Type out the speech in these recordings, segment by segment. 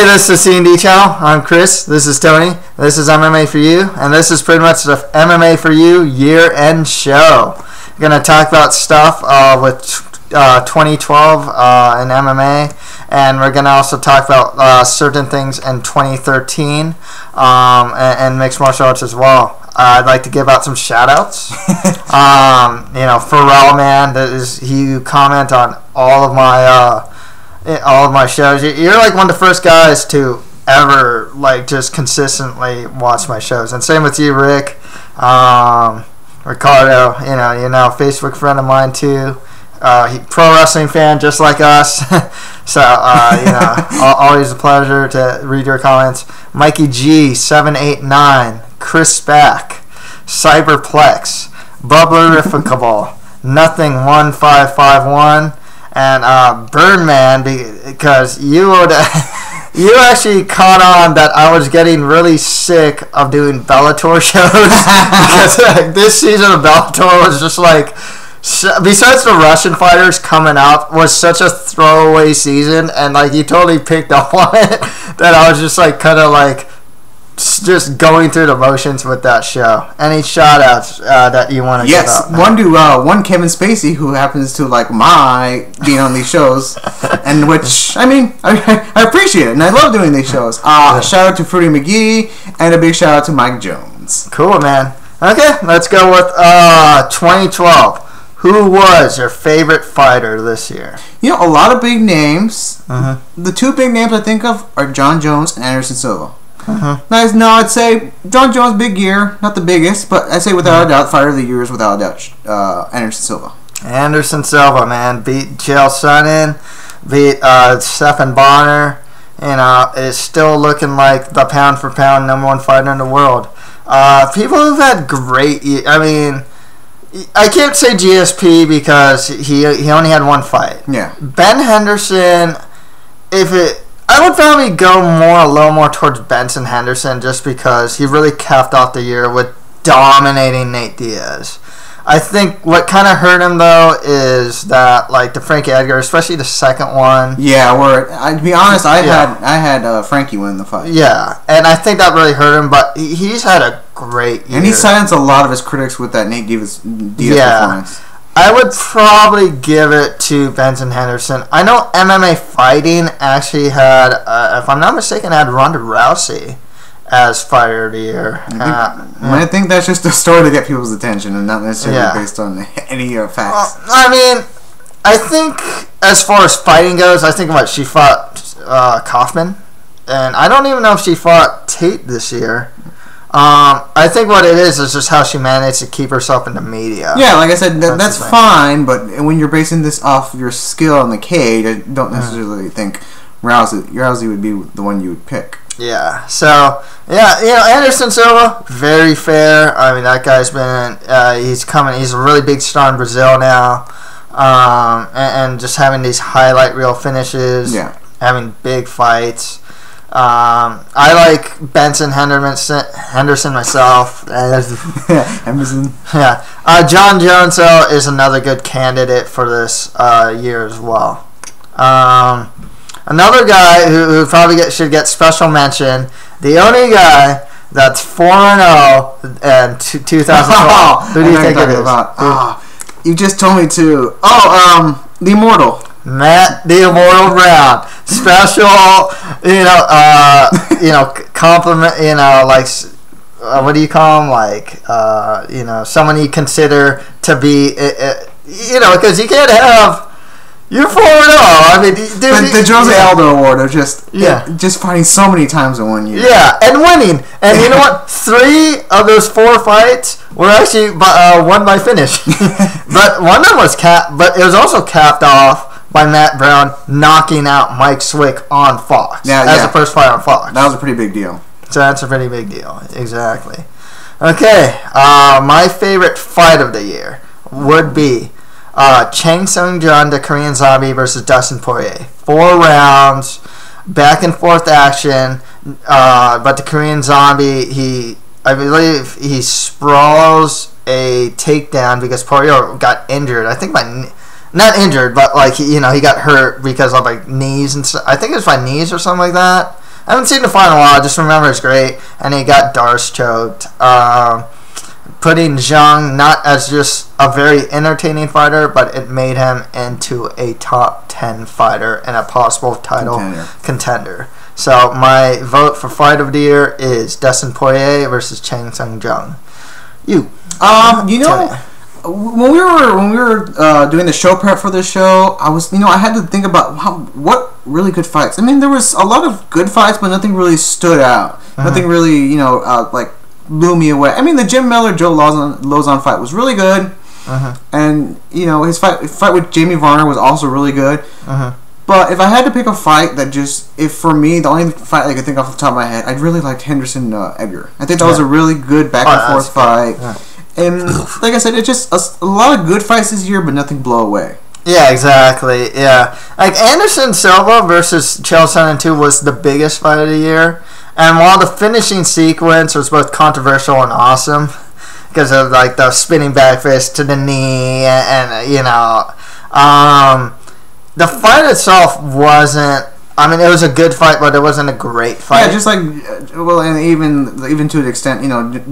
this is C&D Channel. I'm Chris. This is Tony. This is MMA For You. And this is pretty much the MMA For You year-end show. We're going to talk about stuff with 2012 in MMA. And we're going to also talk about certain things in 2013 and mixed martial arts as well. I'd like to give out some shout-outs. Pharrell, man, he comment on all of my shows. You're like one of the first guys to ever just consistently watch my shows, and same with you, Rick. Ricardo, Facebook friend of mine too. Pro wrestling fan just like us. So always a pleasure to read your comments. Mikey G 789, Chris Spack, Cyberplex, Bubblerificable, Nothing 1551. And Birdman, because you actually caught on that I was getting really sick of doing Bellator shows because this season of Bellator was just besides the Russian fighters coming out, was such a throwaway season, and you totally picked up on it that I was just going through the motions with that show. Any shout outs that you want to give out? Yes, one Kevin Spacey, who happens to my being on these shows, and which I appreciate it, and I love doing these shows. Shout out to Fruity McGee, and a big shout out to Mike Jones. Cool, man. Okay, let's go with 2012. Who was your favorite fighter this year? A lot of big names. The two big names I think of are John Jones and Anderson Silva. No, I'd say John Jones, big year, not the biggest, but I'd say without a doubt, fighter of the year is without a doubt Anderson Silva. Anderson Silva, man, beat Chael Sonnen, beat Stephan Bonner, is still looking like the pound for pound #1 fighter in the world. People who've had great years. I can't say GSP because he only had one fight. Yeah. Ben Henderson, I would probably go a little more towards Benson Henderson just because he really capped off the year with dominating Nate Diaz. I think what kind of hurt him though is that the Frankie Edgar, especially the second one. Yeah, to be honest, I had Frankie win the fight. Yeah, and I think that really hurt him, but he's had a great year. And he silenced a lot of his critics with that Nate Diaz performance. I would probably give it to Benson Henderson. I know MMA Fighting actually had, if I'm not mistaken, had Ronda Rousey as fighter of the year. I think that's just a story to get people's attention and not necessarily based on any facts. I think as far as fighting goes, I think she fought Kaufman, and I don't even know if she fought Tate this year. I think what it is just how she managed to keep herself in the media. Yeah, like I said, that's fine, but when you're basing this off your skill in the cage, I don't necessarily think Rousey would be the one you would pick. Yeah, so, Anderson Silva, very fair. That guy's been, he's a really big star in Brazil now, and just having these highlight reel finishes, having big fights. I like Benson Henderson myself. Henderson. Yeah. John Jones, though, is another good candidate for this year as well. Another guy who probably should get special mention, the only guy that's 4-0 in 2012. Who do you think it is? You just told me to. The Immortal. Matt the Immortal Brown. Special, compliment, what do you call him? Someone you consider to be, because you can't have, you're 4-0. The Jose Aldo Award of just fighting so many times in 1 year. Yeah, and winning. And you know what? 3 of those 4 fights were actually won by finish. But one of them was but it was also capped off by Matt Brown knocking out Mike Swick on Fox as the first fight on Fox. That was a pretty big deal. So that's a pretty big deal, exactly. Okay, my favorite fight of the year would be Chang Sung-jun, the Korean Zombie, versus Dustin Poirier. 4 rounds, back and forth action, but the Korean Zombie, I believe he sprawls a takedown because Poirier got injured. I think not injured, but he got hurt because of knees and I think it was by knees or something like that. I haven't seen the fight in a while. I just remember it's great, and he got Darce choked. Putting Zhang not as just a very entertaining fighter, but it made him into a top 10 fighter and a possible title contender. So my vote for fight of the year is Dustin Poirier versus Chang Sung Jung. You know, when we were doing the show prep for this show, I had to think about what really good fights. I mean, there was a lot of good fights, but nothing really stood out. Nothing really, like blew me away. I mean, the Jim Miller-Joe Lozon fight was really good, and his fight with Jamie Varner was also really good. But if I had to pick a fight that for me, the only fight I could think off the top of my head, I'd really liked Henderson Edgar. I think that was a really good back and forth fight. Yeah. And like I said, it's just a lot of good fights this year, but nothing blow away. Yeah, exactly. Yeah, like Anderson Silva versus Chael Sonnen 2 was the biggest fight of the year. And while the finishing sequence was both controversial and awesome, because of like the spinning back fist to the knee, and the fight itself wasn't. I mean, it was a good fight, but it wasn't a great fight. Yeah, just like and even to an extent,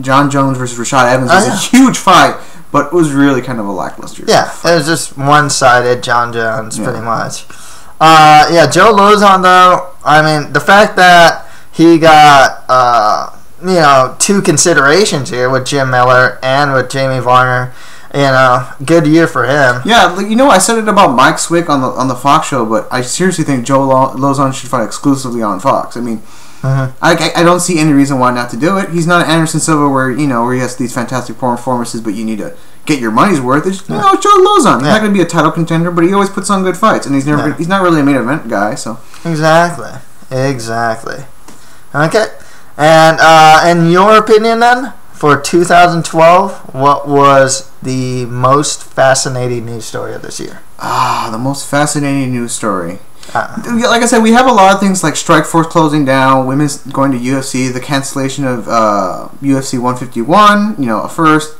John Jones versus Rashad Evans was a huge fight, but it was really kind of a lackluster. Yeah, fight. It was just one-sided John Jones, pretty much. Joe Lozon though. I mean, the fact that he got, 2 considerations here with Jim Miller and with Jamie Varner. Good year for him. Yeah, I said it about Mike Swick on the Fox show, but I seriously think Joe Lozon should fight exclusively on Fox. I mean, I don't see any reason why not to do it. He's not an Anderson Silva where he has these fantastic performances, but you need to get your money's worth. It's Joe Lozon. He's not going to be a title contender, but he always puts on good fights, and he's not really a main event guy. So exactly. Okay, and in your opinion, then, for 2012, what was the most fascinating news story of this year? The most fascinating news story. Like I said, we have a lot of things like Strikeforce closing down, women's going to UFC, the cancellation of UFC 151, a first.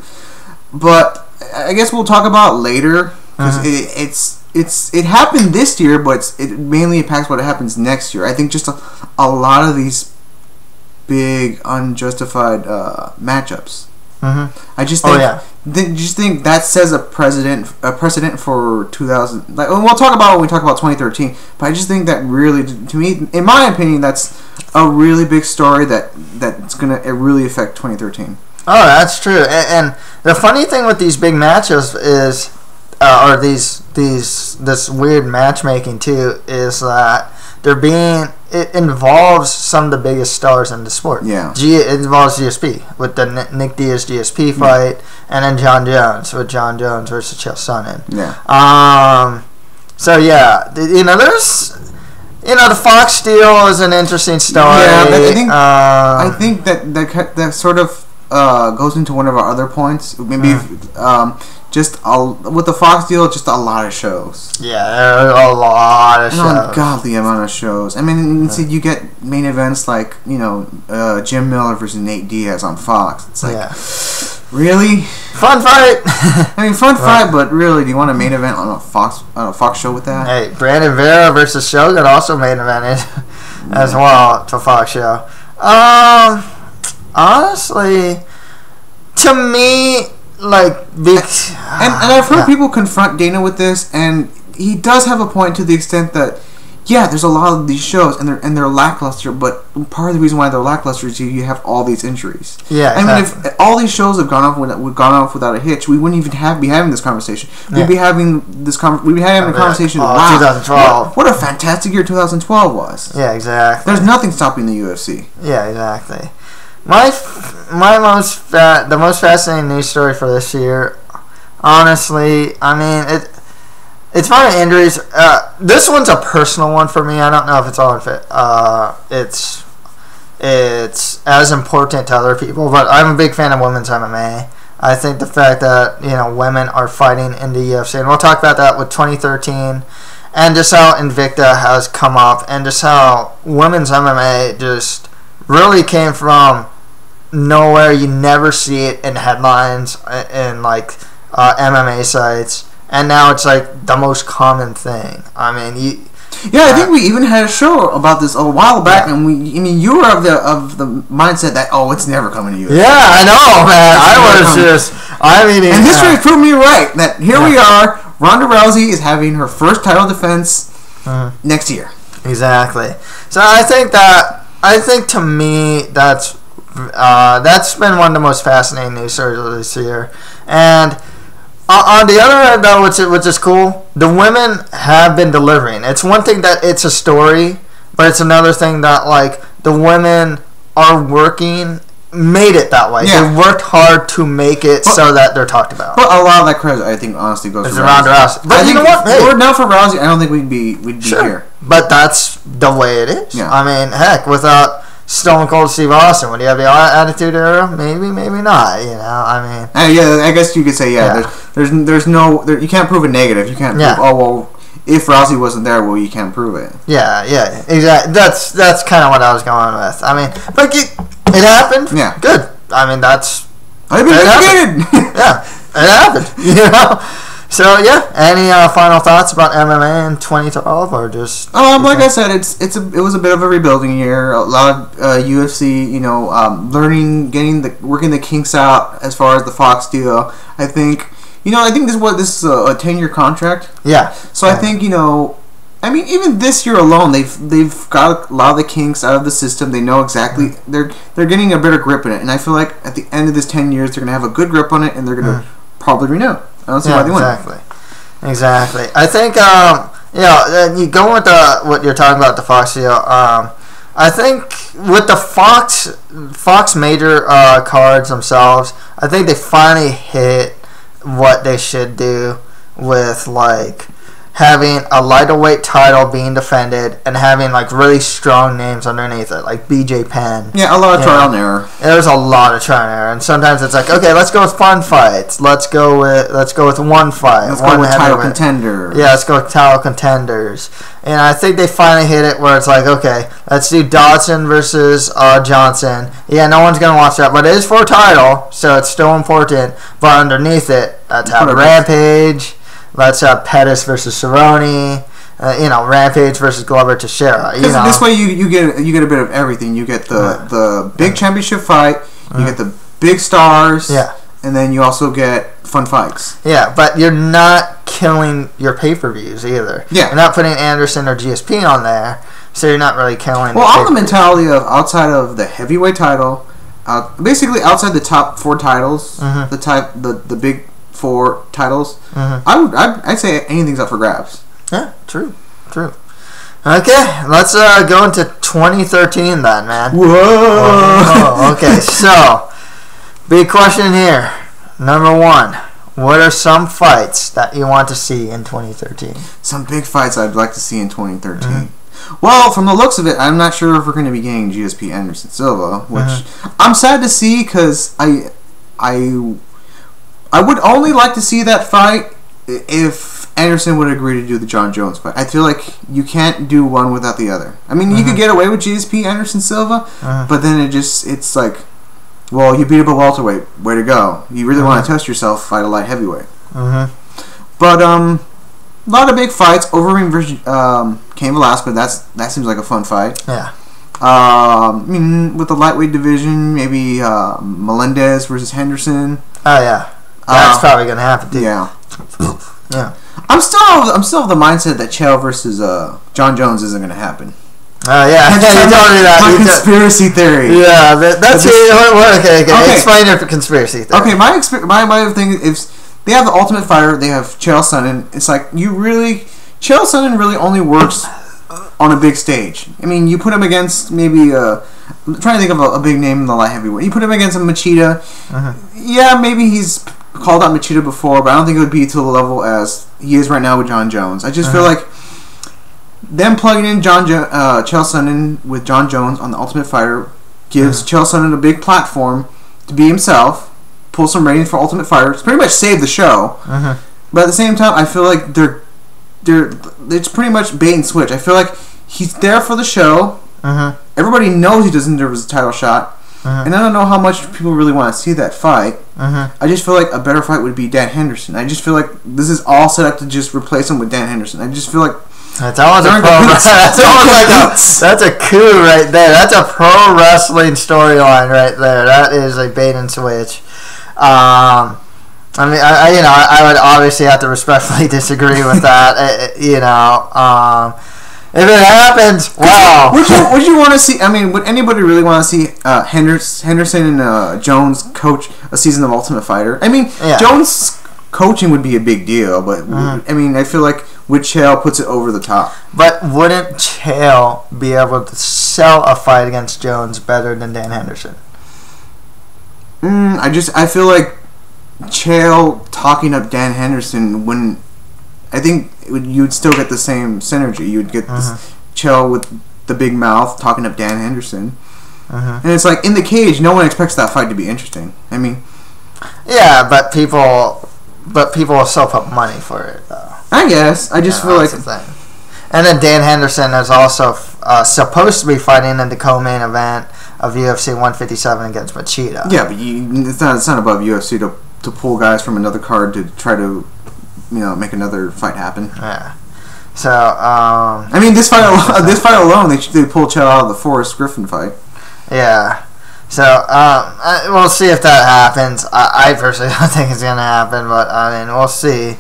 But I guess we'll talk about it later because it happened this year, but it mainly impacts what happens next year. I think just a lot of these big unjustified matchups. I just think that sets a precedent for 2000. Like, we'll talk about it when we talk about 2013. But I just think that really, to me, in my opinion, that's a really big story that's gonna really affect 2013. Oh, that's true. And the funny thing with these big matches is, or this weird matchmaking too, is that it involves some of the biggest stars in the sport. Yeah. It involves GSP with the Nick Diaz GSP fight, and then John Jones with John Jones versus Chael Sonnen. Yeah. So yeah, there's the Fox deal is an interesting story. Yeah, but I think that sort of goes into one of our other points. Maybe with the Fox deal, just a lot of shows. Yeah, there are a lot of shows. An ungodly amount of shows. I mean, you get main events like Jim Miller versus Nate Diaz on Fox. It's like, really fun fight. I mean, fun fight, but really, do you want a main event on a Fox show with that? Hey, Brandon Vera versus Shogun also main evented as well to Fox show. Honestly, to me, like big, and I've heard people confront Dana with this, and he does have a point to the extent that there's a lot of these shows and they're lackluster, but part of the reason why they're lackluster is you have all these injuries. Yeah, I mean, if all these shows have gone off without a hitch, we wouldn't even be having this conversation. We'd be having a conversation. Wow, 2012. What a fantastic year 2012 was. Yeah, exactly. There's nothing stopping the UFC. Yeah, exactly. The most fascinating news story for this year, honestly, I mean, it's probably injuries. This one's a personal one for me. I don't know if it's all fit. It's as important to other people, but I'm a big fan of women's MMA. I think the fact that women are fighting in the UFC, and we'll talk about that with 2013, and just how Invicta has come up, and just how women's MMA just really came from nowhere. You never see it in headlines in like MMA sites, and now it's like the most common thing. I mean, Yeah, I think we even had a show about this a while back, and you were of the mindset that it's never coming to you. Yeah, I know, man. And history proved me right. That here we are. Ronda Rousey is having her first title defense next year. Exactly. So I think to me that's been one of the most fascinating news stories this year. And on the other end, though, which is cool, the women have been delivering. It's one thing that it's a story, but it's another thing that like the women are made it that way. Yeah. They worked hard to make it so that they're talked about. But a lot of that credit, I think, honestly goes to Ronda Rousey. But you know what? If it were not for Rousey, I don't think we'd be here. But that's the way it is. Yeah. I mean, heck, without Stone Cold Steve Austin, would he have the Attitude Era? Maybe, maybe not. You know, I mean. I guess you could say There's no you can't prove a negative. You can't prove if Rousey wasn't there, you can't prove it. Yeah, exactly. That's kind of what I was going with. I mean, but it happened. Yeah, good. I mean, I've been vindicated. Yeah, it happened. You know. So yeah, any final thoughts about MMA in 2012, or just? Like I said, it was a bit of a rebuilding year. A lot of UFC, learning, working the kinks out as far as the Fox deal. I think this is a 10-year contract. Yeah. So I think even this year alone, they've got a lot of the kinks out of the system. They know exactly they're getting a better grip in it, and I feel like at the end of this 10 years, they're gonna have a good grip on it, and they're gonna probably renew. I don't see why they wouldn't. Exactly. I think you go with what you're talking about, the Fox deal. I think with the Fox major cards themselves, I think they finally hit what they should do with like having a lighter-weight title being defended and having like really strong names underneath it, like BJ Penn. Yeah, a lot of trial and error. There's a lot of trial and error, and sometimes it's like, okay, let's go with fun fights. Let's go with one fight. Let's go with title contenders. Yeah, let's go with title contenders. And I think they finally hit it where it's like, okay, let's do Dodson versus Johnson. Yeah, no one's gonna watch that, but it is for a title, so it's still important. But underneath it, let's have Rampage. Let's have Pettis versus Cerrone. Rampage versus Glover Teixeira. This way you get a bit of everything. You get the big championship fight. You get the big stars. Yeah. And then you also get fun fights. Yeah, but you're not killing your pay-per-views either. Yeah. You're not putting Anderson or GSP on there, so you're not really killing. Well, I'm the mentality of outside of the heavyweight title, basically outside the top 4 titles, the big 4 titles. I'd say anything's up for grabs. Yeah, true. Okay, let's go into 2013 then, man. Whoa. Okay, so big question here. Number 1, what are some fights that you want to see in 2013? Some big fights I'd like to see in 2013. Well, from the looks of it, I'm not sure if we're going to be getting GSP Anderson Silva, which I'm sad to see because I would only like to see that fight if Anderson would agree to do the John Jones fight. I feel like you can't do one without the other. I mean, you could get away with GSP Anderson Silva, but then it's like, well, you beat up a welterweight. Way to go. You really want to test yourself, fight a light heavyweight. But a lot of big fights. Overeem versus Cain Velasquez. That seems like a fun fight. Yeah. With the lightweight division, maybe Melendez versus Henderson. Oh yeah. That's probably gonna happen too. Yeah. Yeah. I'm still of the mindset that Chael versus John Jones isn't gonna happen. Oh yeah, you told me that. My conspiracy theory. Yeah, that's okay. Explain your conspiracy theory. Okay, my thing is they have the Ultimate Fighter. They have Chael Sonnen. It's like Chael Sonnen really only works on a big stage. I mean, you put him against maybe I'm trying to think of a big name in the light heavyweight. You put him against a Machida. Yeah, maybe he's called out Machida before, but I don't think it would be to the level as he is right now with John Jones. I just feel like them plugging in Chael Sonnen with John Jones on the Ultimate Fighter gives Chael Sonnen a big platform to be himself, pull some ratings for Ultimate Fighter, pretty much save the show. But at the same time, I feel like it's pretty much bait and switch. I feel like he's there for the show. Everybody knows he doesn't deserve a title shot. And I don't know how much people really want to see that fight. I just feel like a better fight would be Dan Henderson. I just feel like this is all set up to just replace him with Dan Henderson. I just feel like That's almost a pro. That's a coup right there. That's a pro wrestling storyline right there. That is a bait and switch. I mean, I would obviously have to respectfully disagree with that. If it happens, wow. Would you want to see? I mean, would anybody really want to see Henderson and Jones coach a season of Ultimate Fighter? I mean, Jones coaching would be a big deal, but I mean, I feel like with Chael puts it over the top. But wouldn't Chael be able to sell a fight against Jones better than Dan Henderson? I feel like Chael talking up Dan Henderson wouldn't. I think you'd still get the same synergy. You'd get this Chael with the big mouth talking up Dan Henderson, and it's like in the cage, no one expects that fight to be interesting. I mean, yeah, but people will still put money for it, though. I guess. I just feel like the thing. And then Dan Henderson is also supposed to be fighting in the co-main event of UFC 157 against Machida. Yeah, but it's not above UFC to pull guys from another card to try to, make another fight happen. Yeah. So, I mean, this fight alone, they pulled Chael out of the Forrest Griffin fight. Yeah. So, we'll see if that happens. I personally don't think it's going to happen, but, I mean, we'll see.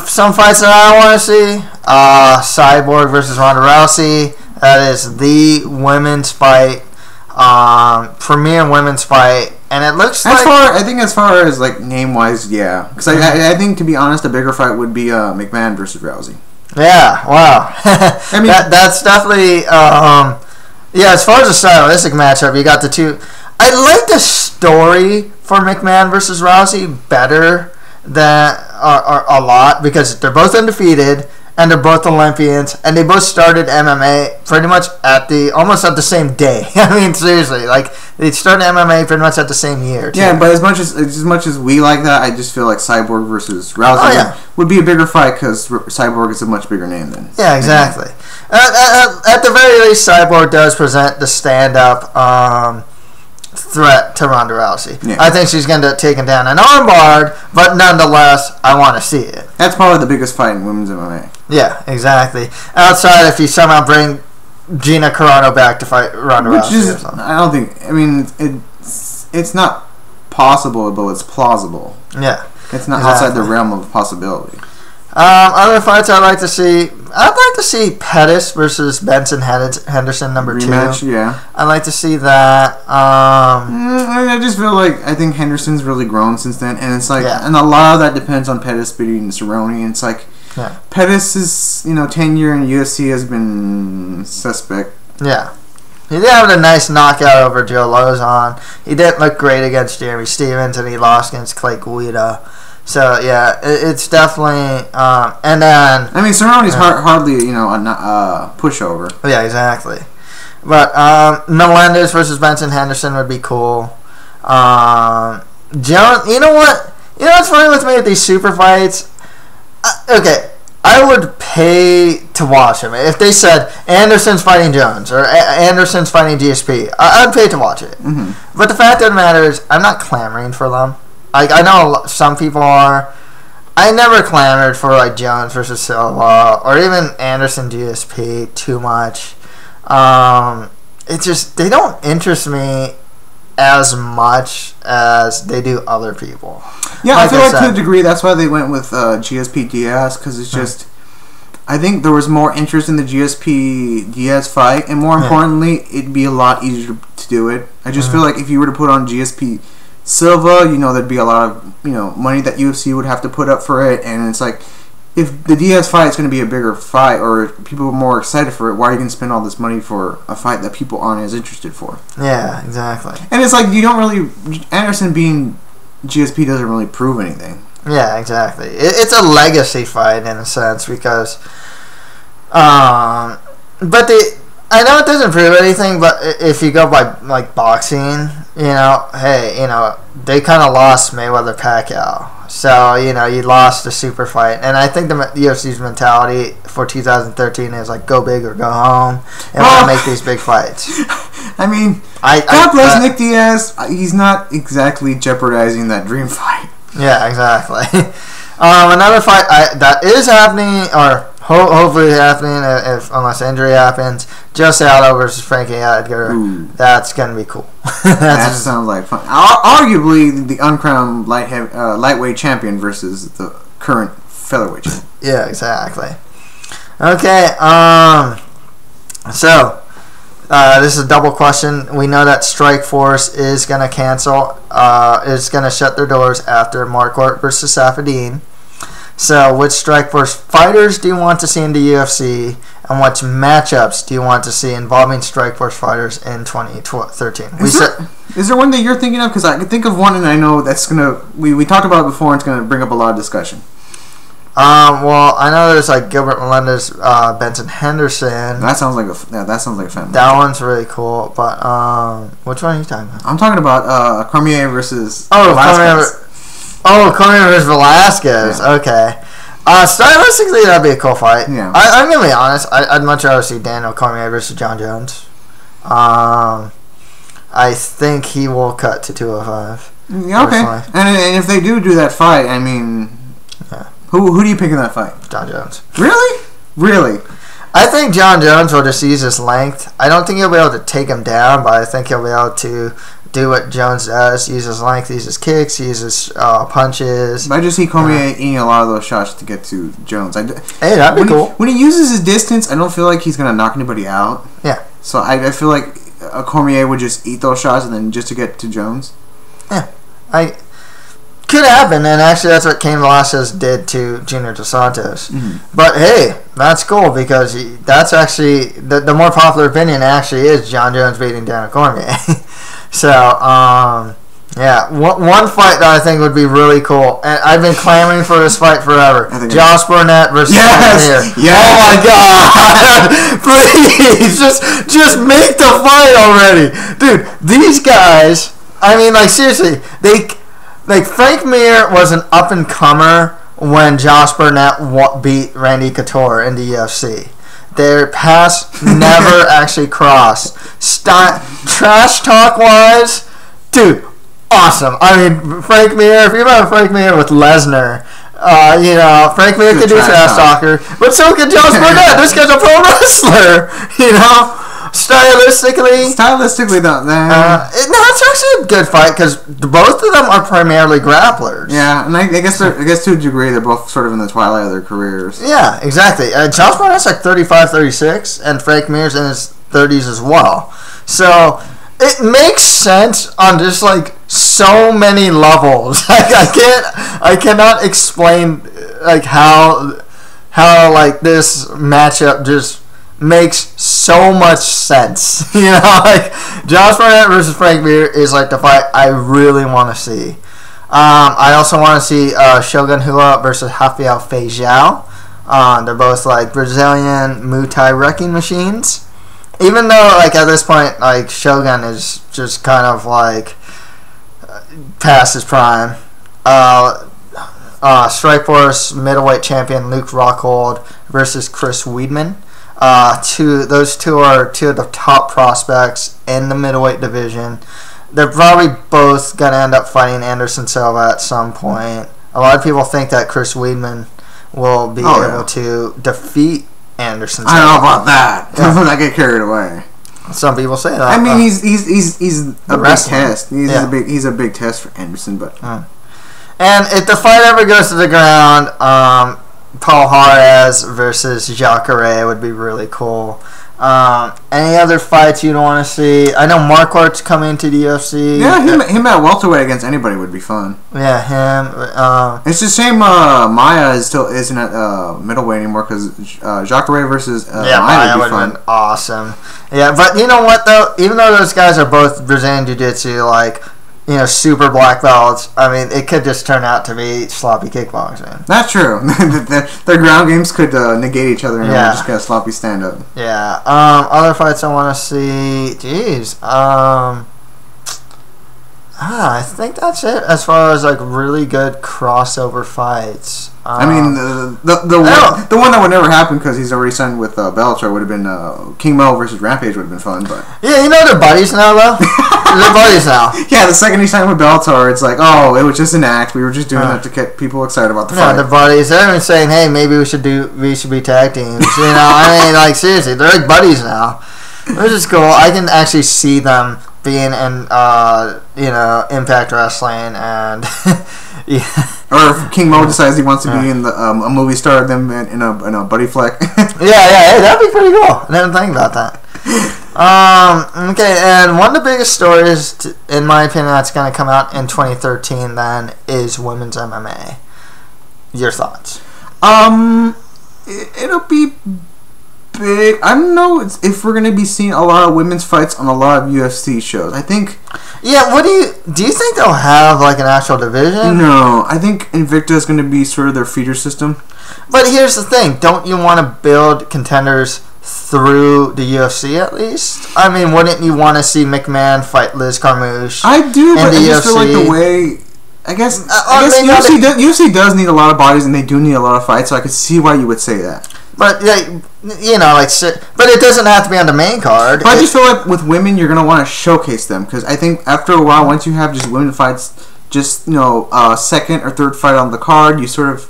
Some fights that I want to see. Cyborg versus Ronda Rousey. That is the women's fight. Premier women's fight. And it looks as far as like name-wise, yeah. Because I think, to be honest, a bigger fight would be McMahon versus Rousey. Yeah, wow. I mean, that's definitely... yeah, as far as a stylistic matchup, you got the two. I like the story for McMahon versus Rousey better than a lot because they're both undefeated and they're both Olympians and they both started MMA pretty much almost at the same day. I mean, seriously, like they started MMA pretty much at the same year. Too. Yeah, but as much as we like that, I just feel like Cyborg versus Rousey would be a bigger fight because Cyborg is a much bigger name than. Yeah, exactly. At the very least, Cyborg does present the stand-up threat to Ronda Rousey. Yeah. I think she's going to take him down an armbar, but nonetheless, I want to see it. That's probably the biggest fight in women's MMA. Yeah, exactly. Outside, if you somehow bring Gina Carano back to fight Ronda Rousey or something. I don't think... I mean, it's not possible, but it's plausible. Yeah. It's not outside the realm of possibility. Other fights I'd like to see Pettis versus Benson Henderson rematch, 2. Yeah. I'd like to see that. I just feel like I think Henderson's really grown since then, and it's like, and a lot of that depends on Pettis beating Cerrone. And it's like, Pettis' tenure in UFC has been suspect. Yeah. He did have a nice knockout over Joe Lozon. He didn't look great against Jeremy Stevens, and he lost against Clay Guida. So yeah, it's definitely and then Cerrone's hardly a pushover. Yeah, exactly. But Melendez versus Benson Henderson would be cool. Jones, you know what's funny with me with these super fights? Okay, I would pay to watch them if they said Anderson's fighting Jones or Anderson's fighting GSP. I'd pay to watch it. Mm-hmm. But the fact of the matter is, I'm not clamoring for them. I know some people are. I never clamored for Jones versus Silva or even Anderson GSP too much. It's just they don't interest me as much as they do other people. Yeah, I feel like to a degree that's why they went with GSP Diaz because it's just. I think there was more interest in the GSP Diaz fight, and more importantly, it'd be a lot easier to do it. I just feel like if you were to put on GSP Silva, there'd be a lot of money that UFC would have to put up for it, and it's like if the Diaz fight is going to be a bigger fight or people are more excited for it, why are you going to spend all this money for a fight that people aren't as interested for? Yeah, exactly. And it's like you don't really Anderson being GSP doesn't really prove anything. Yeah, exactly. It's a legacy fight in a sense because, I know it doesn't prove anything, but if you go by like boxing, they kind of lost Mayweather Pacquiao. So, you lost the super fight. And I think the UFC's mentality for 2013 is like go big or go home and want to make these big fights. I mean, God bless Nick Diaz. He's not exactly jeopardizing that dream fight. Yeah, exactly. Another fight that is happening, or hopefully happening if unless injury happens. Jose Aldo versus Frankie Edgar. That's gonna be cool. That sounds like fun. Arguably the uncrowned lightweight champion versus the current featherweight champion. Yeah, exactly. Okay. So this is a double question. We know that Strikeforce is gonna cancel. Is gonna shut their doors after Marquardt versus Safadine. So, which Strikeforce fighters do you want to see in the UFC, and which matchups do you want to see involving Strikeforce fighters in 2013? Is there one that you're thinking of? Because I can think of one, and I know that's gonna. We talked about it before, and it's gonna bring up a lot of discussion. Well, I know there's like Gilbert Melendez, Benson Henderson. That sounds like a fan. That one's really cool, but which one are you talking about? I'm talking about Cormier versus. Cormier versus Velasquez. Yeah. Okay. Stylistically, that'd be a cool fight. Yeah. I'm gonna be honest. I'd much rather see Daniel Cormier versus John Jones. I think he will cut to 205. Yeah. Okay. And if they do that fight, I mean, yeah. Who do you pick in that fight? John Jones. Really? Really? I think John Jones will just use his length. I don't think he'll be able to take him down, but I think he'll be able to do what Jones does, use his length, use his kicks, use his punches. I just see Cormier eating a lot of those shots to get to Jones. Hey, that'd be cool. When he uses his distance, I don't feel like he's going to knock anybody out. Yeah. So I feel like a Cormier would just eat those shots and then just to get to Jones. Yeah. Could happen, and actually that's what Cain Velasquez did to Junior Dos Santos. Mm-hmm. But hey, that's cool because that's actually the more popular opinion actually is John Jones beating Daniel Cormier. So, yeah, one fight that I think would be really cool, and I've been clamoring for this fight forever. Josh Burnett versus Cormier. Yes. Oh my God! Please, just make the fight already, dude. These guys, I mean, like seriously, Frank Mir was an up and comer when Josh Burnett beat Randy Couture in the UFC. Their paths never actually crossed. Trash talk wise, dude, awesome. I mean, Frank Mir, if you remember Frank Mir with Lesnar, Frank Mir could do trash talker, but so could Josh Burnett. This guy's a pro wrestler, Stylistically, though, it's actually a good fight because both of them are primarily grapplers. Yeah, and I guess to a degree they're both sort of in the twilight of their careers. Yeah, exactly. Josh Burnett's like 35, 36, and Frank Mir's in his 30s as well. So it makes sense on just like so many levels. I cannot explain like how like this matchup just makes so much sense. Like Josh Burnett versus Frank Mir is like the fight I really want to see. I also want to see Shogun Rua versus Rafael Feijão. They're both like Brazilian Muay Thai wrecking machines. Even though like at this point like Shogun is just kind of like past his prime. Strikeforce middleweight champion Luke Rockhold versus Chris Weidman. Those two are two of the top prospects in the middleweight division. They're probably both going to end up fighting Anderson Silva at some point. A lot of people think that Chris Weidman will be able to defeat Anderson Silva. I don't know about that. Yeah. I get carried away. Some people say that. I mean, he's a big test. He's a big test for Anderson, but. And if the fight ever goes to the ground, Paul Juarez versus Jacare would be really cool. Any other fights you'd want to see? I know Marquardt's coming to the UFC. Yeah, him at welterweight against anybody would be fun. Yeah, him. It's a shame Maya isn't at middleweight anymore because Jacare versus Maya would have been awesome. Yeah, but you know what though? Even though those guys are both Brazilian Jiu-Jitsu, like. Super black belts. I mean, it could just turn out to be sloppy kickboxing. That's true. Their ground games could negate each other and just get a sloppy stand-up. Yeah. Other fights I want to see. Jeez. I think that's it as far as like really good crossover fights. I mean, the one that would never happen because he's already signed with Bellator would have been King Mo versus Rampage would have been fun, but yeah, they're buddies now though. They're buddies now. Yeah, the second he signed with Bellator, it's like, oh, it was just an act. We were just doing that to get people excited about the fight. Yeah, they're buddies. They're even saying, hey, maybe we should be tag teams. I mean, like seriously, they're like buddies now. Which is cool. I can actually see them being in, Impact Wrestling, and yeah. Or if King Mo decides he wants to be in a movie star, them in a buddy flick. yeah, hey, that'd be pretty cool. I didn't think about that. Okay, and one of the biggest stories, in my opinion, that's going to come out in 2013 then is women's MMA. Your thoughts? It'll be big. I don't know if we're going to be seeing a lot of women's fights on a lot of UFC shows. I think. Yeah, do you think they'll have like an actual division? No, I think Invicta is going to be sort of their feeder system. But here's the thing: don't you want to build contenders through the UFC at least? I mean, wouldn't you want to see McMahon fight Liz Carmouche? I do, but I just feel like the way. I guess UFC does need a lot of bodies, and they do need a lot of fights. So I could see why you would say that. But but it doesn't have to be on the main card. But I just feel like with women, you're gonna want to showcase them because I think after a while, once you have just women fights, just second or third fight on the card, you sort of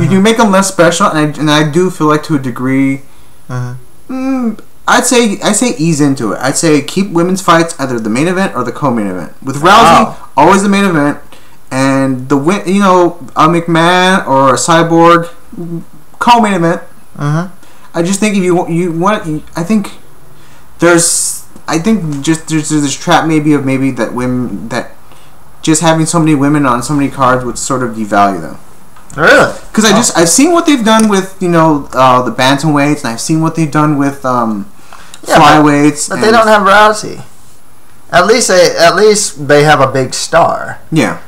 you make them less special, and I do feel like to a degree, I say ease into it. I'd say keep women's fights either the main event or the co-main event. With Rousey, always the main event, and the a McMahon or a Cyborg co-main event. I just think if you want, I think there's this trap maybe that women that just having so many women on so many cards would sort of devalue them. Really? Because I've seen what they've done with the bantamweights, and I've seen what they've done with flyweights. But they don't have Rousey. At least they have a big star. Yeah.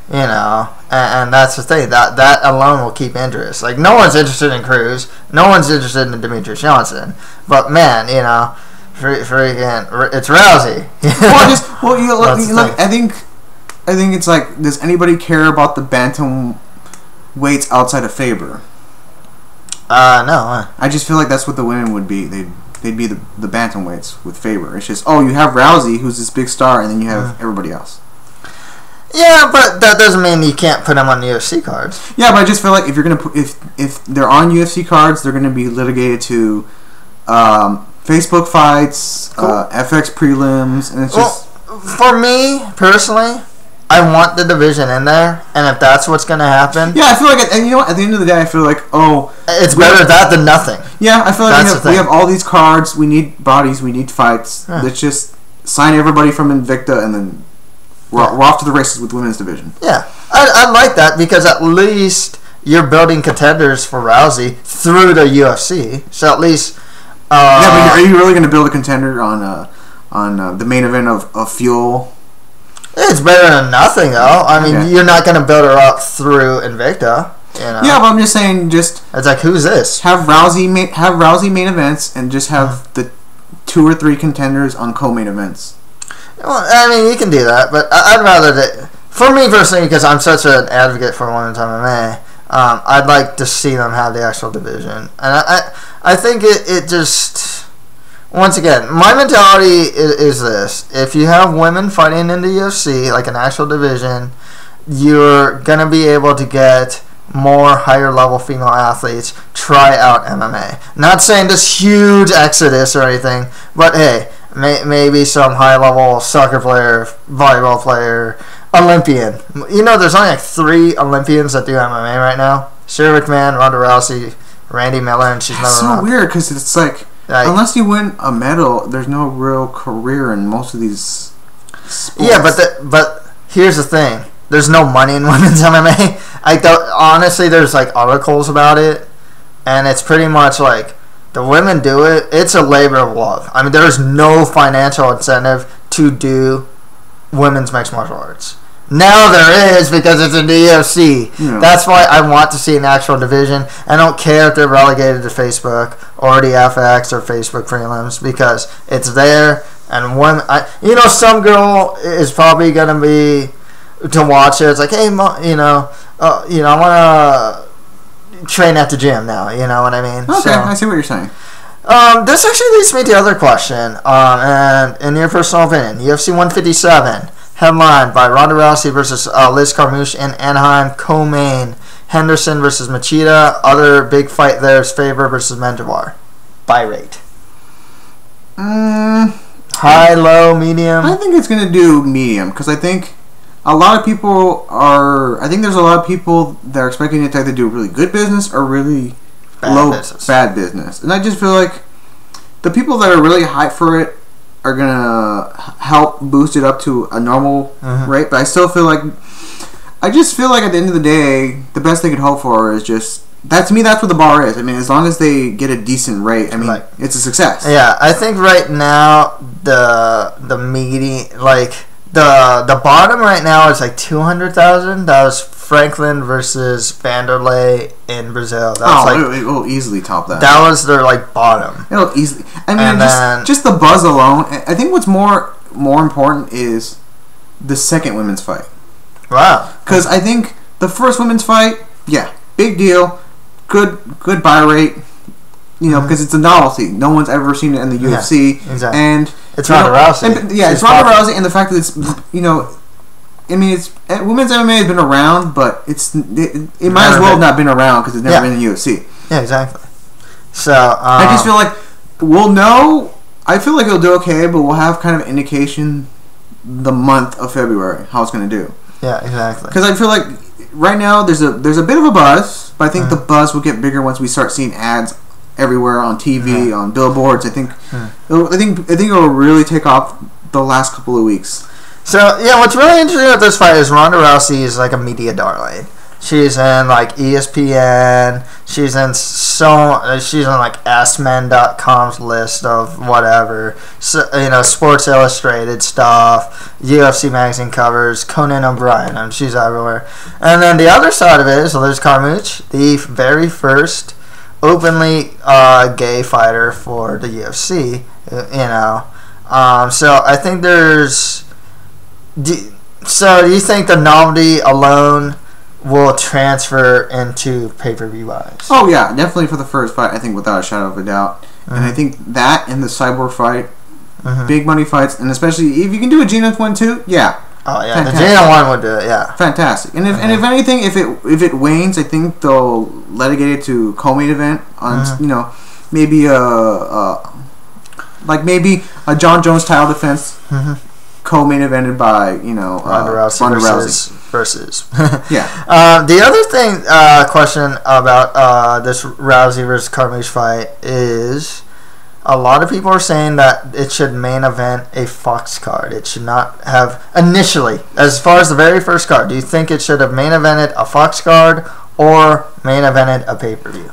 And that's the thing. That alone will keep interest. Like, no one's interested in Cruz. No one's interested in Demetrius Johnson. But, man, freaking, it's Rousey. I think it's like, does anybody care about the bantam weights outside of Faber? No. I just feel like that's what the women would be. They'd be the bantamweights with Faber. It's just, you have Rousey, who's this big star, and then you have everybody else. Yeah, but that doesn't mean you can't put them on the UFC cards. Yeah, but I just feel like if you're gonna if they're on UFC cards, they're gonna be litigated to Facebook fights, FX prelims, and it's just. For me personally, I want the division in there, and if that's what's gonna happen, yeah, I feel like, and at the end of the day, I feel like, it's better that than nothing. Yeah, I feel like we have all these cards. We need bodies. We need fights. Yeah. Let's just sign everybody from Invicta, and then we're off to the races with the women's division. Yeah, I like that because at least you're building contenders for Rousey through the UFC. So at least, but are you really going to build a contender on the main event of Fuel? It's better than nothing, though. I mean, You're not going to build her up through Invicta. Yeah, but I'm just saying, it's like, who's this? Have Rousey main events and just have the 2 or 3 contenders on co-main events. Well, I mean, you can do that, but I'd rather for me personally, because I'm such an advocate for women's MMA, I'd like to see them have the actual division, and I think it just, once again, my mentality is this: if you have women fighting in the UFC, like an actual division, you're gonna be able to get more higher level female athletes try out MMA. Not saying this huge exodus or anything, but hey, maybe some high level soccer player, volleyball player, Olympian. There's only like 3 Olympians that do MMA right now: Sarah McMahon, Ronda Rousey, Randy Miller, and she's never so weird because it's like unless you win a medal, there's no real career in most of these sports. Yeah, but here's the thing: there's no money in women's MMA. Honestly, there's like articles about it, and it's pretty much like the women do it. It's a labor of love. I mean, there's no financial incentive to do women's mixed martial arts. Now there is because it's in the UFC. Yeah. That's why I want to see an actual division. I don't care if they're relegated to Facebook or the FX or Facebook prelims because it's there. And some girl is probably going to be to watch it. It's like, hey, I want to train at the gym now. You know what I mean? Okay, so, I see what you're saying. This actually leads me to the other question. And in your personal opinion, UFC 157, headlined by Ronda Rousey versus Liz Carmouche in Anaheim, co-main Henderson versus Machida. Other big fight there is Faber versus Menjivar. Buy rate. High, low, medium? I think it's going to do medium because I think a lot of people are... I think there's a lot of people that are expecting it to either do really good business or really bad business. And I just feel like the people that are really hyped for it are going to help boost it up to a normal rate. But I still feel like... I just feel like at the end of the day, the best they could hope for is just... To me, that's what the bar is. I mean, as long as they get a decent rate, I mean, it's a success. Yeah, I think right now the median, like the bottom right now is like 200,000. That was Franklin versus Vanderlei in Brazil. It'll easily top that. That was their like bottom. It'll easily. I mean, just the buzz alone. I think what's more important is the second women's fight. Wow. Because I think the first women's fight, yeah, big deal. Good buy rate, because it's a novelty. No one's ever seen it in the UFC. Exactly. And it's Ronda Rousey. It's Ronda Rousey, and the fact that it's I mean, it's women's MMA has been around, but it might as well have not been around because it's never been in the UFC. Yeah, exactly. So I just feel like we'll know. I feel like it'll do okay, but we'll have kind of an indication the month of February how it's going to do. Yeah, exactly. Because I feel like right now there's a bit of a buzz, but I think the buzz will get bigger once we start seeing ads everywhere on TV, on billboards. I think it'll really take off the last couple of weeks. So yeah, what's really interesting about this fight is Ronda Rousey is like a media darling. She's in like ESPN. She's in like AskMen.com's list of whatever. So, Sports Illustrated stuff, UFC magazine covers, Conan O'Brien. She's everywhere. And then the other side of it is Liz Carmouche, the very first openly gay fighter for the UFC. So I think there's. Do you think the novelty alone will transfer into pay-per-view buys? Oh yeah, definitely for the first fight, I think without a shadow of a doubt. And I think that and the Cyborg fight, big money fights, and especially if you can do a Gina one too, yeah. Oh yeah, fantastic. The Gina one would do it, yeah. Fantastic. And if anything, if it wanes, I think they'll relegate it to co-main event on maybe maybe a John Jones title defense. Co-main evented by Ronda Rousey versus yeah. The other thing question about this Rousey versus Carmouche fight is a lot of people are saying that it should main event a Fox card. It should not have initially, as far as the very first card. Do you think it should have main evented a Fox card or main evented a pay-per-view?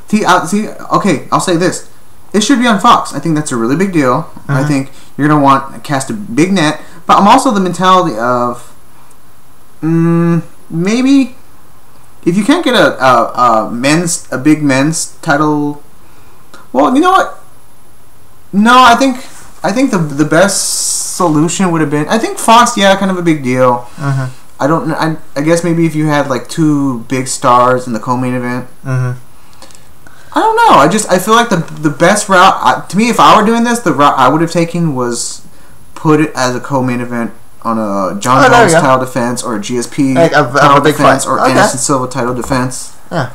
Okay, I'll say this: it should be on Fox. I think that's a really big deal. I think you're gonna want to cast a big net. But I'm also the mentality of maybe if you can't get a big men's title. Well, you know what? No, I think the best solution would have been. I think Fox, kind of a big deal. I guess maybe if you had like two big stars in the co-main event. I don't know. I feel like the best route to me, if I were doing this, the route I would have taken was put it as a co-main event on a John Jones title defense or a GSP title defense or Anderson Silva title defense. Yeah.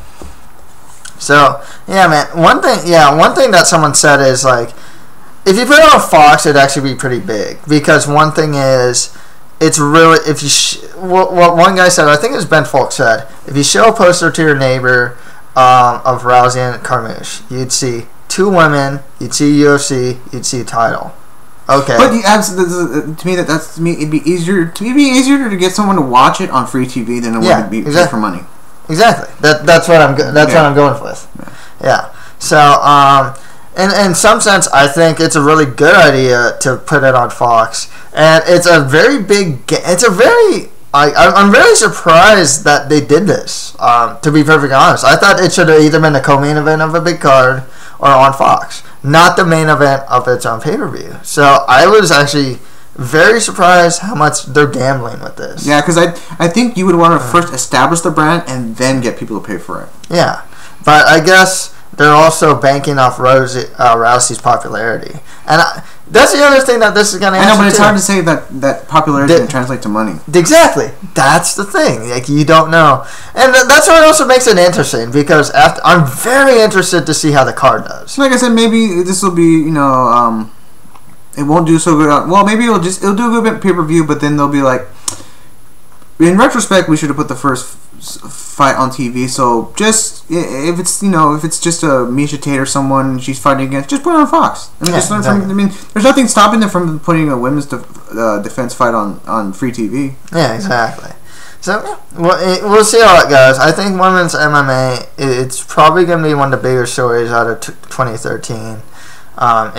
So yeah, man. One thing that someone said is like, if you put it on Fox, it'd actually be pretty big because one thing is, it's really what one guy said. I think it was Ben Folk said, if you show a poster to your neighbor of Rousey and Carmouche, you'd see two women, you'd see UFC, you'd see a title. Okay. But to me, it'd be easier to get someone to watch it on free TV than it would be for money. Exactly. That's what I'm going with. Yeah. So in some sense, I think it's a really good idea to put it on Fox, and it's a very big. I'm very surprised that they did this. To be perfectly honest, I thought it should have either been the co-main event of a big card or on Fox, not the main event of its own pay-per-view. So I was actually very surprised how much they're gambling with this. Yeah, because I think you would want to first establish the brand and then get people to pay for it. Yeah, but I guess they're also banking off Rousey's popularity, and that's the other thing that this is going to. I know, but it's hard to say that popularity can translate to money. Exactly, that's the thing. Like, you don't know, and that's what also makes it interesting, because I'm very interested to see how the card does. Like I said, maybe this will be it won't do so good. Well, maybe it'll do a good bit pay per view, but then they'll be like, in retrospect, we should have put the first fight on TV. So just if it's just a Misha Tate or someone she's fighting against, just put it on Fox. I mean, there's nothing stopping them from putting a women's defense fight on free TV. Yeah, exactly. So we'll see how it goes. I think women's MMA, it's probably going to be one of the bigger stories out of 2013.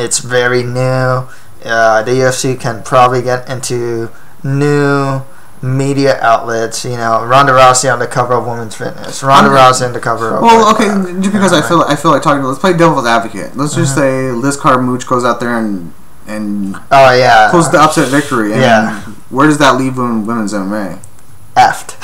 It's very new. The UFC can probably get into new media outlets. Ronda Rousey on the cover of Women's Fitness. Ronda Rousey on the cover of. Well, okay, just because I feel like talking. Let's play devil's advocate. Let's just say Liz Carmouche goes out there and oh yeah, pulls the upset victory. Where does that leave women's MMA? Effed.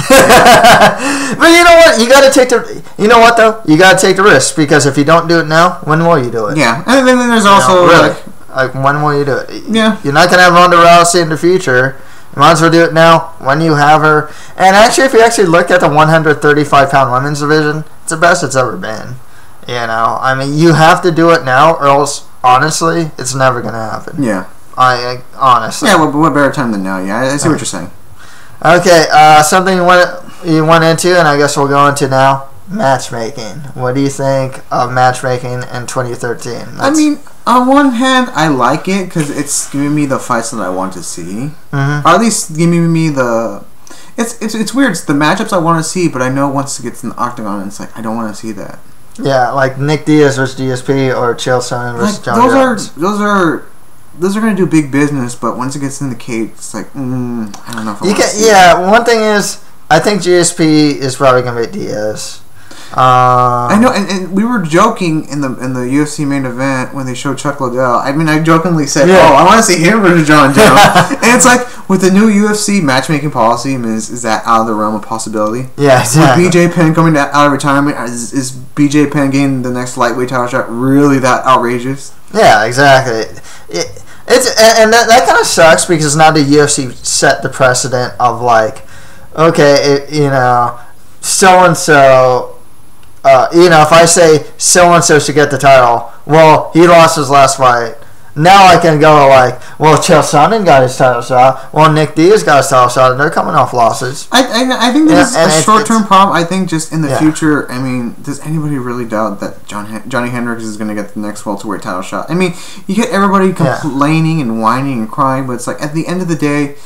But you know what? You gotta take the. You know what though? You gotta take the risk, because if you don't do it now, when will you do it? Yeah, and then there's also like when will you do it? Yeah, you're not gonna have Ronda Rousey in the future. You might as well do it now when you have her. And actually, if you actually look at the 135-pound women's division, it's the best it's ever been. I mean, you have to do it now, or else, honestly, it's never gonna happen. Yeah. I honestly. Yeah, what better time than now? Yeah, I see what you're saying. Okay, something you went into, and I guess we'll go into now, matchmaking. What do you think of matchmaking in 2013? I mean, on one hand, I like it because it's giving me the fights that I want to see. Or at least giving me the... It's weird. It's the matchups I want to see, but I know once it gets in the octagon, it's like, I don't want to see that. Yeah, like Nick Diaz versus GSP or Chael Sonnen versus John Jones. Those are going to do big business, but once it gets in the cage, it's like, I don't know if I want to see it. One thing is, I think GSP is probably going to beat Diaz. I know, and we were joking in the UFC main event when they showed Chuck Liddell. I mean, I jokingly said, I want to see him versus John Jones. And it's like, with the new UFC matchmaking policy, I mean, is that out of the realm of possibility? Yeah, exactly. With BJ Penn coming out of retirement, is BJ Penn getting the next lightweight title shot really that outrageous? Yeah, exactly. And that kind of sucks, because now the UFC set the precedent of like, okay, so-and-so, if I say so-and-so should get the title, well, he lost his last fight. Now I can go like, well, Chael Sonnen got his title shot. Well, Nick Diaz got his title shot, and they're coming off losses. I think this is a short-term problem. I think just in the future, I mean, does anybody really doubt that Johnny Hendricks is going to get the next welterweight title shot? I mean, you get everybody complaining and whining and crying, but it's like, at the end of the day,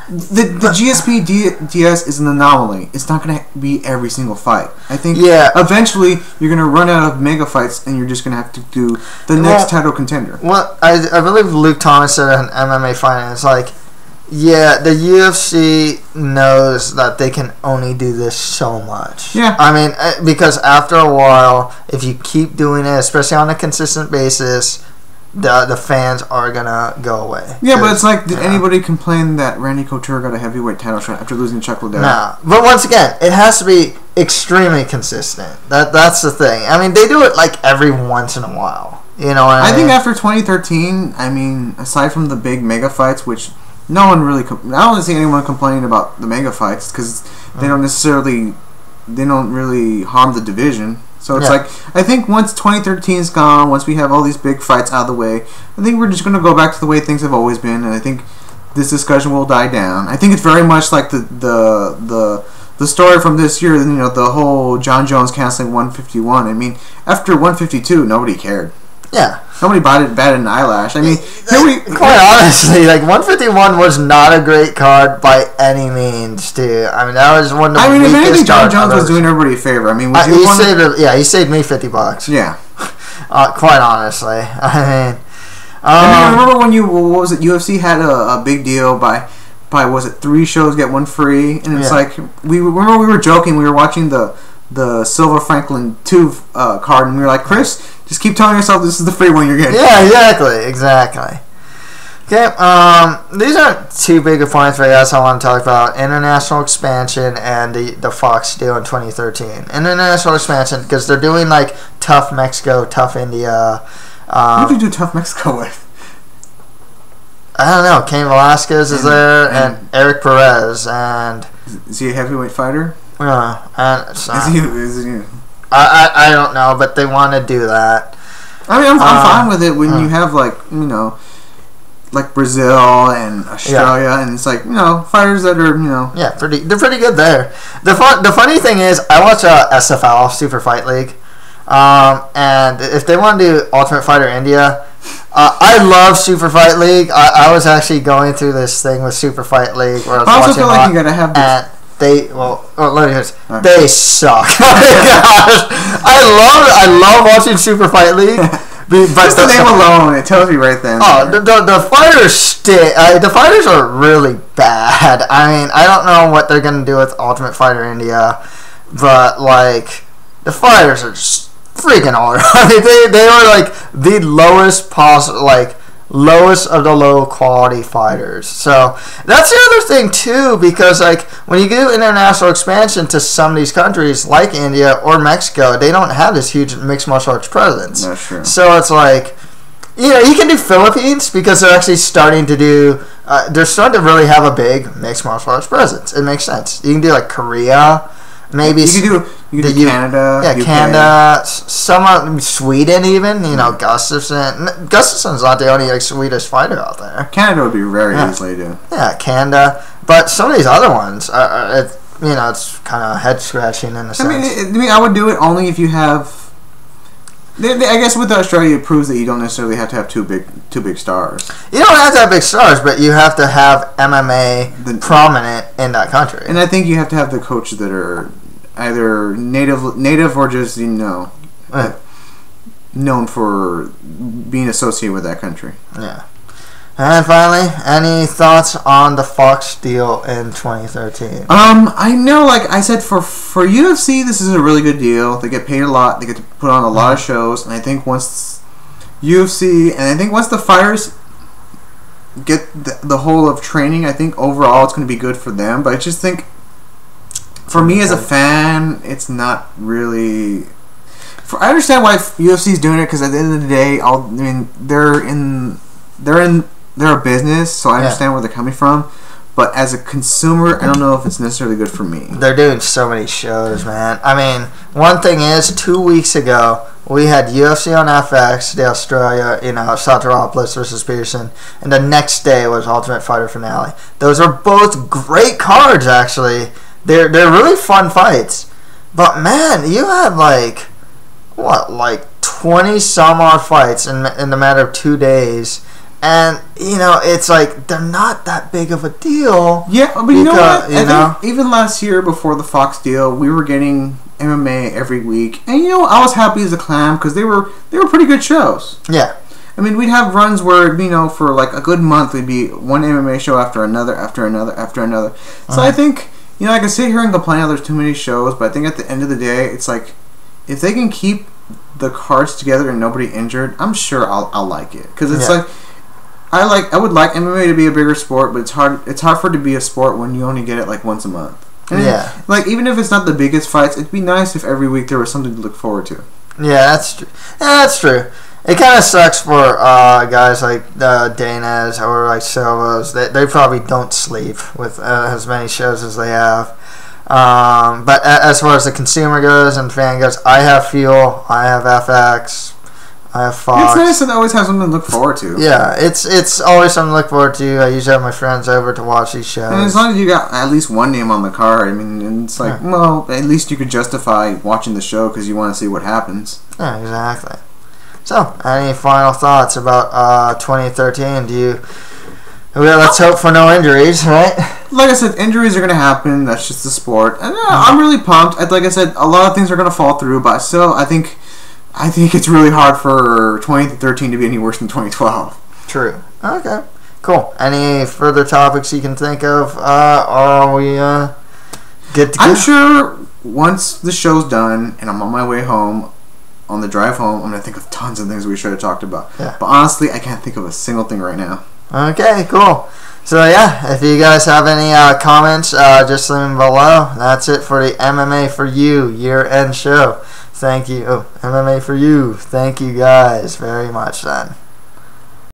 the GSP DS is an anomaly. It's not going to be every single fight. I think eventually you're going to run out of mega fights, and you're just going to have to do the next title contender. Well, I believe Luke Thomas said in MMA Fighting, it's like, the UFC knows that they can only do this so much. Yeah. I mean, because after a while, if you keep doing it, especially on a consistent basis, the fans are gonna go away. Yeah, but it's like, did anybody complain that Randy Couture got a heavyweight title shot after losing to Chuck Liddell? No, but once again, it has to be extremely consistent. That's the thing. I mean, they do it like every once in a while. You know what I mean? I think after 2013, I mean, aside from the big mega fights, which no one really, I don't see anyone complaining about the mega fights, because they don't really harm the division. So it's like, I think once 2013 is gone, once we have all these big fights out of the way, I think we're just going to go back to the way things have always been, and I think this discussion will die down. I think it's very much like the story from this year, the whole John Jones canceling 151. I mean, after 152, nobody cared. Yeah. Nobody batted an eyelash. I mean, quite honestly, like 151 was not a great card by any means, too. I mean, that was one of the weakest. If anything, John Jones was doing everybody a favor. I mean, he saved me $50. Yeah. Quite honestly, I mean, remember when UFC had a big deal by was it 3 shows get 1 free, and it's like we were joking. We were watching the Silver Franklin 2 card, and we were like, Chris, just keep telling yourself this is the free one you're getting. Yeah, exactly. Okay, these aren't too big of points, but I guess I want to talk about international expansion and the Fox deal in 2013. International expansion, because they're doing like Tough Mexico, Tough India. Who do you do Tough Mexico with? I don't know. Cain Velasquez is there, and Eric Perez, and is he a heavyweight fighter? And so, is he? I don't know, but they want to do that. I mean, I'm fine with it when you have like like Brazil and Australia, and it's like fighters that are they're pretty good there. The funny thing is, I watch SFL Super Fight League, and if they want to do Ultimate Fighter India, I love Super Fight League. I was actually going through this thing with Super Fight League where I was I also watching feel like you gotta have this. They suck. Oh my gosh, I love watching Super Fight League. But just the name alone, it tells you right then. Oh, the fighters the fighters are really bad. I mean, I don't know what they're gonna do with Ultimate Fighter India, but like the fighters are just freaking hard. I mean, they are like the lowest of the low quality fighters. So that's the other thing too, because like when you do international expansion to some of these countries like India or Mexico, they don't have this huge mixed martial arts presence. That's true. So it's like, you can do Philippines because they're actually starting to do. They're starting to really have a big mixed martial arts presence. It makes sense. You can do like Korea. Maybe you could do Canada. Yeah, UK. Canada. Some Sweden even. Gustafsson. Gustafsson's not the only Swedish fighter out there. Canada would be very easily do. Yeah, Canada. But some of these other ones, it's kind of head scratching in a sense. I mean, I would do it only if you have. I guess with Australia, it proves that you don't necessarily have to have two big stars. You don't have to have big stars, but you have to have MMA prominent in that country. And I think you have to have the coaches that are either native or just known for being associated with that country. Yeah. And finally, any thoughts on the Fox deal in 2013? I know, like I said, for UFC, this is a really good deal. They get paid a lot. They get to put on a lot of shows. And I think once the fighters get the whole of training, I think overall it's going to be good for them. But I just think, for me as a fan, it's not really. I understand why UFC is doing it, because at the end of the day, they're a business, so I understand where they're coming from. But as a consumer, I don't know if it's necessarily good for me. They're doing so many shows, man. I mean, one thing is, 2 weeks ago, we had UFC on FX, the Australia, Soteropoulos versus Pearson, and the next day was Ultimate Fighter finale. Those are both great cards, actually. They're really fun fights. But, man, you had, 20 some odd fights in the matter of 2 days. And, it's like, they're not that big of a deal. Yeah, but you know what? I think even last year, before the Fox deal, we were getting MMA every week. And, I was happy as a clam because they were pretty good shows. Yeah. I mean, we'd have runs where, for like a good month, it'd be one MMA show after another, after another, after another. So I think, I can sit here and complain there's too many shows, but I think at the end of the day, it's like, if they can keep the cards together and nobody injured, I'm sure I'll like it. Because it's like, I would like MMA to be a bigger sport, but it's hard for it to be a sport when you only get it like once a month. And even if it's not the biggest fights, it'd be nice if every week there was something to look forward to. Yeah, that's true. That's true. It kind of sucks for guys like Dana's or like Silva's. They probably don't sleep with as many shows as they have. But as far as the consumer goes and fan goes, I have Fuel, I have FX, I have Fox. It's nice to always have something to look forward to. Yeah, it's always something to look forward to. I usually have my friends over to watch these shows. And as long as you got at least one name on the card, I mean, it's like, well, at least you could justify watching the show because you want to see what happens. Yeah, exactly. So, any final thoughts about 2013? Let's hope for no injuries, right? Like I said, injuries are going to happen. That's just the sport. And I'm really pumped. Like I said, a lot of things are going to fall through, but still, I think it's really hard for 2013 to be any worse than 2012. True. Okay. Cool. Any further topics you can think of? Or are we good to go? I'm sure once the show's done and I'm on my way home, on the drive home, I'm going to think of tons of things we should have talked about. Yeah. But honestly, I can't think of a single thing right now. Okay, cool. So yeah, if you guys have any comments, just leave them below. That's it for the MMA For You year-end show. Thank you. Oh, MMA For You. Thank you guys very much then.